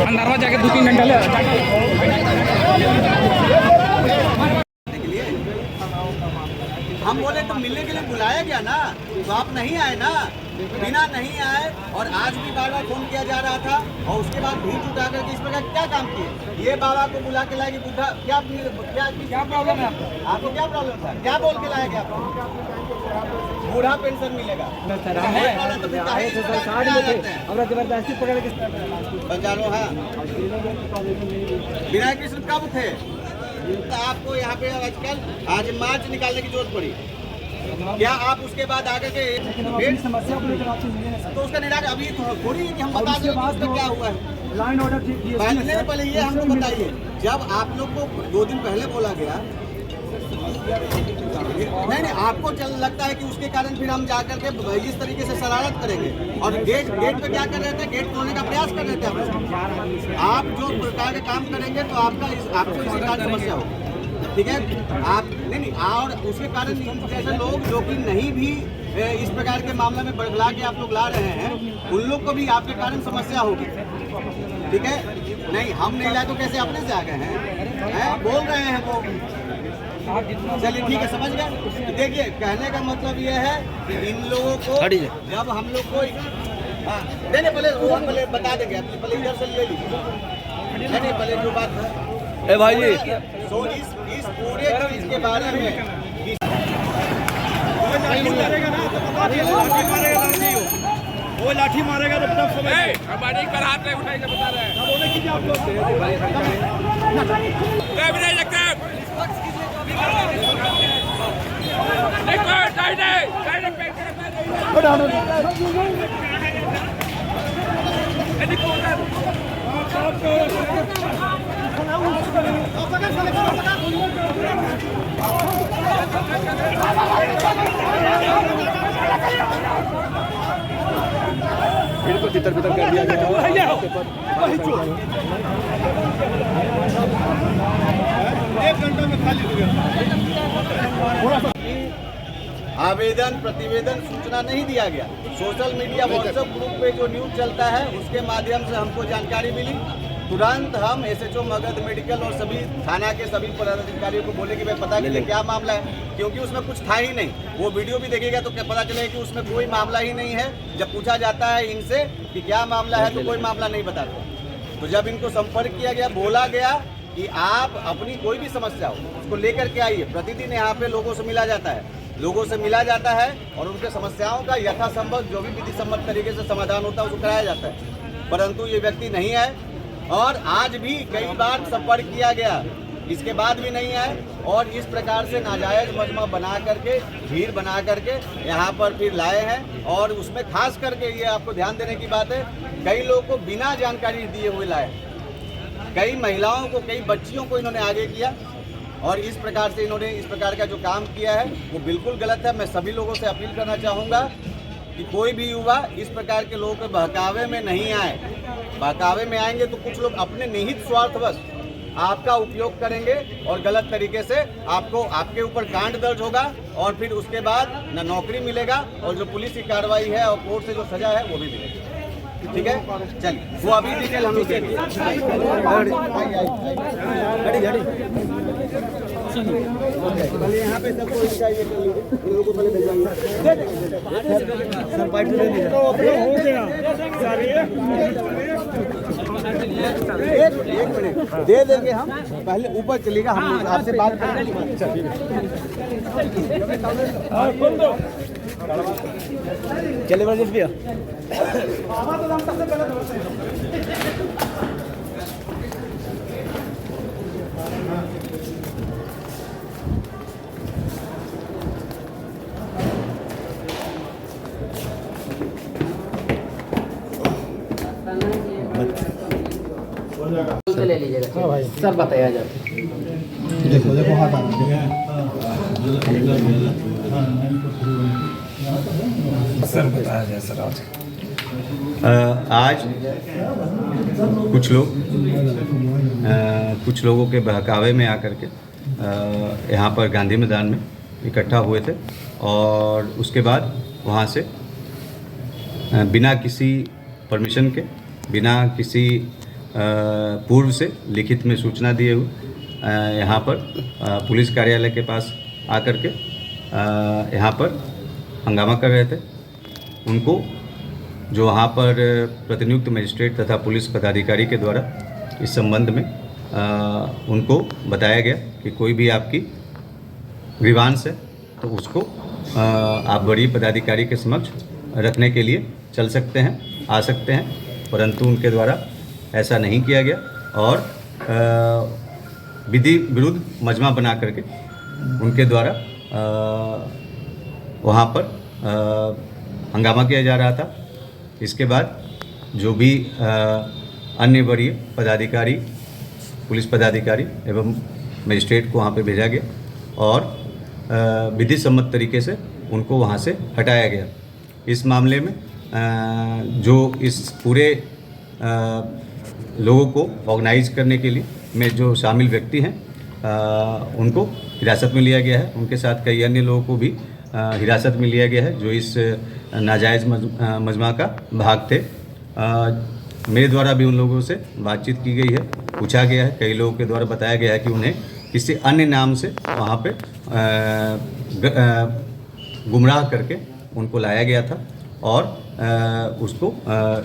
अंदरवा जाके 2-3 घंटा ले हम बोले तो मिलने के लिए बुलाया गया ना, तो आप नहीं आए ना, बिना नहीं आए। और आज भी बार बार फोन किया जा रहा था और उसके बाद भीड़ जुटा करके इस प्रकार क्या काम किए? ये बाबा को बुला के लाएगी बुढ़ा, क्या प्रॉब्लम है आपको? क्या प्रॉब्लम था? क्या बोल के लाएगा आपको? बूढ़ा पेंशन मिलेगा। जबरदस्ती पकड़ के बंजारो हाँ विनायक कृष्ण कब थे? तो आपको यहाँ पे आजकल आज मार्च निकालने की जरूरत पड़ी क्या? आप उसके बाद आगे के समस्या को लेकर तो उसका निराकरण अभी थोड़ी है कि हम बता दें उसका क्या हुआ है। लाइन ऑर्डर पहले ये हमको बताइए, जब आप लोग को 2 दिन पहले बोला गया, नहीं आपको लगता है कि उसके कारण फिर हम जाकर के इस तरीके से शरारत करेंगे और गेट पे क्या कर रहे थे? गेट तोड़ने का प्रयास कर रहे थे आप जो प्रकार के काम करेंगे तो आपको इस प्रकार समस्या होगी, ठीक है? आप नहीं और उसके कारण जैसे लोग जो कि नहीं भी इस प्रकार के मामले में बदला के आप लोग ला रहे हैं, उन लोग को भी आपके कारण समस्या होगी, ठीक है? नहीं हम नहीं लाए तो कैसे अपने से आ गए हैं? बोल रहे हैं वो। चलिए ठीक है, समझ गए। देखिए कहने का मतलब ये है कि इन लोगों को जब हम लोग को नहीं पहले वो हम पहले बता देंगे, पहले इधर से ले लीजिए। नहीं पहले जो बात है भाई जी तो इस पूरे चीज के बारे में वो लाठी मारेगा तो तब समझ हमारे पर हाथ में उठाएगा बता रहे हैं आप लोग बिल्कुल तितर बितर कर दिया गया। एक घंटा में खाली हो गया। आवेदन प्रतिवेदन सूचना नहीं दिया गया। सोशल मीडिया व्हाट्सएप ग्रुप पे जो न्यूज चलता है उसके माध्यम से हमको जानकारी मिली। तुरंत हम SHO मगध मेडिकल और सभी थाना के सभी पदाधिकारियों को बोले कि भाई पता कीजिए क्या मामला है, क्योंकि उसमें कुछ था ही नहीं। वो वीडियो भी देखेगा तो क्या पता चलेगा कि उसमें कोई मामला ही नहीं है। जब पूछा जाता है इनसे कि क्या मामला है तो कोई मामला नहीं बताते। तो जब इनको संपर्क किया गया, बोला गया कि आप अपनी कोई भी समस्या हो उसको लेकर के आइए। प्रतिदिन यहाँ पे लोगों से मिला जाता है, और उनके समस्याओं का यथासंभव जो भी विधि सम्मत तरीके से समाधान होता है उसको कराया जाता है। परंतु ये व्यक्ति नहीं आए और आज भी कई बार संपर्क किया गया, इसके बाद भी नहीं आए और इस प्रकार से नाजायज मजमा बना करके भीड़ बना करके यहाँ पर फिर लाए हैं। और उसमें खास करके ये आपको ध्यान देने की बात है, कई लोगों को बिना जानकारी दिए हुए लाए, कई महिलाओं को, कई बच्चियों को इन्होंने आगे किया और इस प्रकार से इन्होंने इस प्रकार का जो काम किया है वो बिल्कुल गलत है। मैं सभी लोगों से अपील करना चाहूँगा कि कोई भी युवा इस प्रकार के लोगों के बहकावे में नहीं आए। बहकावे में आएंगे तो कुछ लोग अपने निहित स्वार्थवश आपका उपयोग करेंगे और गलत तरीके से आपके ऊपर कांड दर्ज होगा और फिर उसके बाद न नौकरी मिलेगा और जो पुलिस की कार्रवाई है और कोर्ट से जो सजा है वो भी मिलेगी। ठीक है, चलिए वो अभी डिटेल हम लोग देंगे। यहाँ पे सबको चाहिए इन लोगों को पहले एक मिनट दे देंगे हम, पहले ऊपर चलेगा, हम आपसे बात करेंगे। चले बर्जेश भैया ले लीजिएगा। हाँ भाई सर बताया जाए। देखो हाथ आ सर बताया जाए। सर आज कुछ लोगों के बहकावे में आकर के यहाँ पर गांधी मैदान में इकट्ठा हुए थे और उसके बाद वहाँ से बिना किसी परमिशन के बिना किसी पूर्व से लिखित में सूचना दिए हुए यहाँ पर पुलिस कार्यालय के पास आकर के यहाँ पर हंगामा कर रहे थे। उनको जो वहाँ पर प्रतिनियुक्त मजिस्ट्रेट तथा पुलिस पदाधिकारी के द्वारा इस संबंध में उनको बताया गया कि कोई भी आपकी ग्रीवांस है तो उसको आप वरीय पदाधिकारी के समक्ष रखने के लिए चल सकते हैं, आ सकते हैं, परंतु उनके द्वारा ऐसा नहीं किया गया और विधि विरुद्ध मजमा बना करके उनके द्वारा वहाँ पर हंगामा किया जा रहा था। इसके बाद जो भी अन्य वरीय पदाधिकारी, पुलिस पदाधिकारी एवं मजिस्ट्रेट को वहाँ पे भेजा गया और विधि सम्मत तरीके से उनको वहाँ से हटाया गया। इस मामले में जो इस पूरे लोगों को ऑर्गेनाइज करने के लिए में जो शामिल व्यक्ति हैं उनको हिरासत में लिया गया है। उनके साथ कई अन्य लोगों को भी हिरासत में लिया गया है जो इस नाजायज़ मजमा का भाग थे। मेरे द्वारा भी उन लोगों से बातचीत की गई है, पूछा गया है। कई लोगों के द्वारा बताया गया है कि उन्हें किसी अन्य नाम से वहाँ पे गुमराह करके उनको लाया गया था और उसको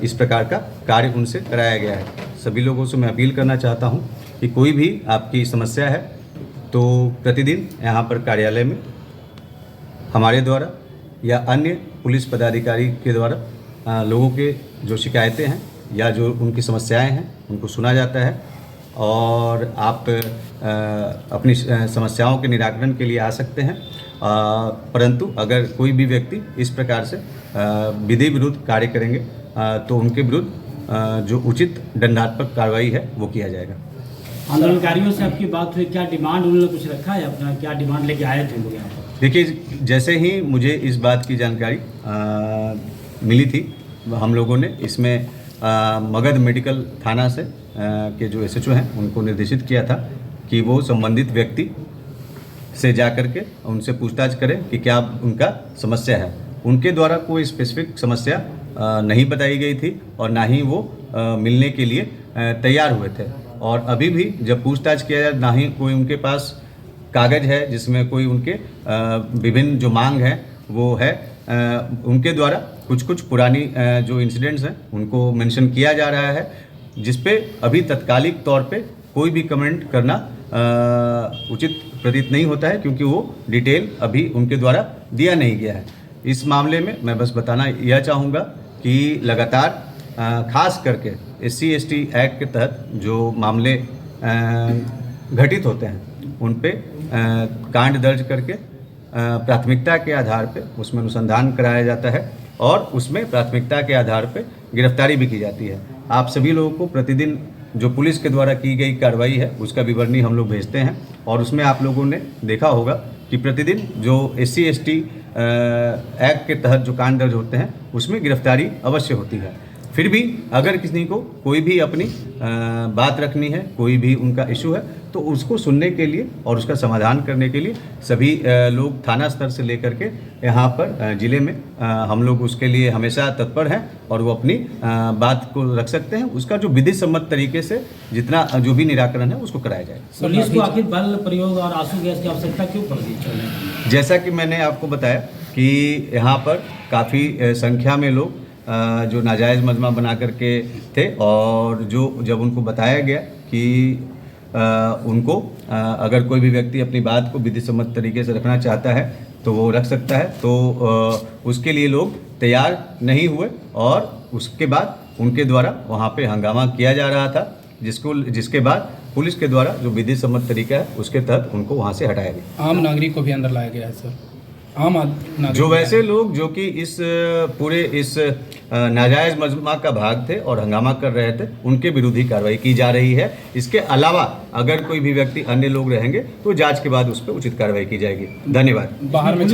इस प्रकार का कार्य उनसे कराया गया है। सभी लोगों से मैं अपील करना चाहता हूँ कि कोई भी आपकी समस्या है तो प्रतिदिन यहाँ पर कार्यालय में हमारे द्वारा या अन्य पुलिस पदाधिकारी के द्वारा लोगों के जो शिकायतें हैं या जो उनकी समस्याएं हैं उनको सुना जाता है और आप अपनी समस्याओं के निराकरण के लिए आ सकते हैं। परंतु अगर कोई भी व्यक्ति इस प्रकार से विधि विरुद्ध कार्य करेंगे तो उनके विरुद्ध जो उचित दंडात्मक कार्रवाई है वो किया जाएगा। आंदोलनकारियों से आपकी बात हुई, क्या डिमांड उन्होंने कुछ रखा है अपना, क्या डिमांड लेके आए थे लोग यहाँ पर? देखिए, जैसे ही मुझे इस बात की जानकारी मिली थी हम लोगों ने इसमें मगध मेडिकल थाना से के जो एसएचओ हैं उनको निर्देशित किया था कि वो संबंधित व्यक्ति से जाकर के उनसे पूछताछ करें कि क्या उनका समस्या है। उनके द्वारा कोई स्पेसिफिक समस्या नहीं बताई गई थी और ना ही वो मिलने के लिए तैयार हुए थे। और अभी भी जब पूछताछ किया जाए ना ही कोई उनके पास कागज़ है जिसमें कोई उनके विभिन्न जो मांग है वो है। उनके द्वारा कुछ पुरानी जो इंसिडेंट्स हैं उनको मेंशन किया जा रहा है, जिस पे अभी तत्कालिक तौर पे कोई भी कमेंट करना उचित प्रतीत नहीं होता है क्योंकि वो डिटेल अभी उनके द्वारा दिया नहीं गया है। इस मामले में मैं बस बताना यह चाहूँगा कि लगातार खास करके SC/ST एक्ट के तहत जो मामले घटित होते हैं उन पे कांड दर्ज करके प्राथमिकता के आधार पे उसमें अनुसंधान कराया जाता है और उसमें प्राथमिकता के आधार पे गिरफ्तारी भी की जाती है। आप सभी लोगों को प्रतिदिन जो पुलिस के द्वारा की गई कार्रवाई है उसका विवरणी हम लोग भेजते हैं और उसमें आप लोगों ने देखा होगा कि प्रतिदिन जो SC/ST एक्ट के तहत जो कांड दर्ज होते हैं उसमें गिरफ्तारी अवश्य होती है। फिर भी अगर किसी को कोई भी अपनी बात रखनी है, कोई भी उनका इशू है तो उसको सुनने के लिए और उसका समाधान करने के लिए सभी लोग थाना स्तर से लेकर के यहाँ पर ज़िले में हम लोग उसके लिए हमेशा तत्पर हैं और वो अपनी बात को रख सकते हैं। उसका जो विधि सम्मत तरीके से जितना जो भी निराकरण है उसको कराया जाए। पुलिस को आखिर बल प्रयोग और आंसू गैस की आवश्यकता क्यों पड़ रही? जैसा कि मैंने आपको बताया कि यहाँ पर काफ़ी संख्या में लोग जो नाजायज़ मजमा बना करके थे और जो जब उनको बताया गया कि उनको अगर कोई भी व्यक्ति अपनी बात को विधि सम्मत तरीके से रखना चाहता है तो वो रख सकता है, तो उसके लिए लोग तैयार नहीं हुए और उसके बाद उनके द्वारा वहाँ पे हंगामा किया जा रहा था, जिसके बाद पुलिस के द्वारा जो विधि सम्मत तरीका है उसके तहत उनको वहाँ से हटाया गया। आम नागरिक को भी अंदर लाया गया है सर। आम नागरिक जो वैसे लोग जो कि इस पूरे इस नाजायज़ मजमा का भाग थे और हंगामा कर रहे थे उनके विरुद्ध ही कार्रवाई की जा रही है। इसके अलावा अगर कोई भी व्यक्ति अन्य लोग रहेंगे तो जांच के बाद उस पर उचित कार्रवाई की जाएगी। धन्यवाद। बाहर में